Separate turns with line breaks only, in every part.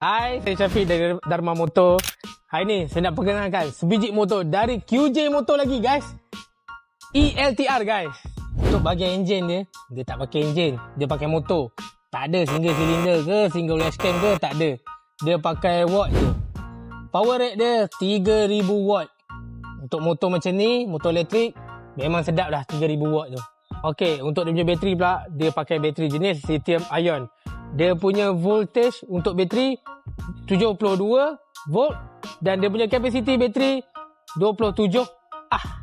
Hai, saya Syafiq dari Dharma Motor. Hari ni saya nak perkenalkan sebiji motor dari QJ Motor lagi guys. ELTR guys. Untuk bahagian enjin dia tak pakai enjin, dia pakai motor. Tak ada single cylinder ke, single dash cam ke, tak ada. Dia pakai watt je. Power rate dia 3000 watt. Untuk motor macam ni, motor elektrik, memang sedap dah 3000 watt tu. Okey, untuk dia punya bateri pula, dia pakai bateri jenis lithium ion. Dia punya voltage untuk bateri 72 volt dan dia punya kapasiti bateri 27 ah.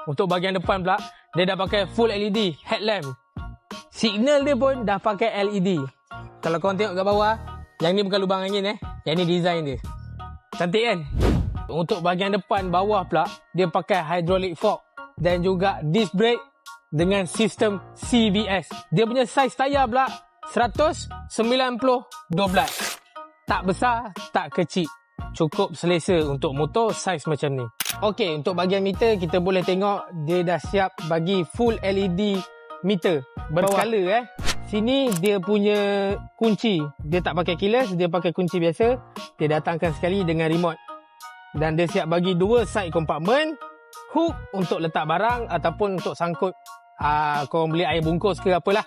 Untuk bahagian depan pula, dia dah pakai full LED headlamp. Signal dia pun dah pakai LED. Kalau korang tengok kat bawah, yang ni bukan lubang angin yang ni design dia. Cantik kan? Untuk bahagian depan bawah pula, dia pakai hydraulic fork dan juga disc brake dengan sistem CBS. Dia punya saiz tayar pula 190/12. Tak besar, tak kecil. Cukup selesa untuk motor saiz macam ni. Okey, untuk bahagian meter kita boleh tengok dia dah siap bagi full LED meter berskala Sini dia punya kunci, dia tak pakai keyless, dia pakai kunci biasa. Dia datangkan sekali dengan remote. Dan dia siap bagi dua side compartment, hook untuk letak barang ataupun untuk sangkut korang beli air bungkus ke apalah.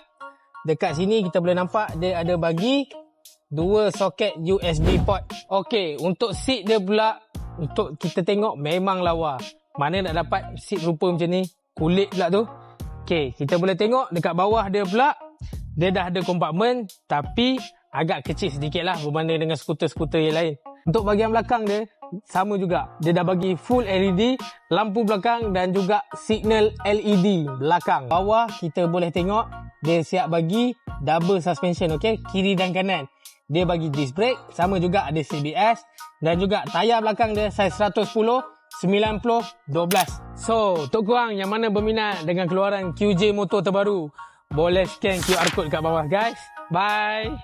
Dekat sini kita boleh nampak dia ada bagi dua soket USB port. Okey, untuk seat dia pula, untuk kita tengok memang lawa. Mana nak dapat seat rupa macam ni? Kulit pula tu. Okey, kita boleh tengok dekat bawah dia pula, dia dah ada kompartmen tapi agak kecil sedikit lah berbanding dengan skuter-skuter yang lain. Untuk bahagian belakang dia, sama juga. Dia dah bagi full LED, lampu belakang dan juga signal LED belakang. Bawah kita boleh tengok, dia siap bagi double suspension, okey, kiri dan kanan. Dia bagi disc brake, sama juga ada CBS dan juga tayar belakang dia saiz 110/90/12. So, untuk korang yang mana berminat dengan keluaran QJ Motor terbaru, boleh scan QR code kat bawah guys. Bye.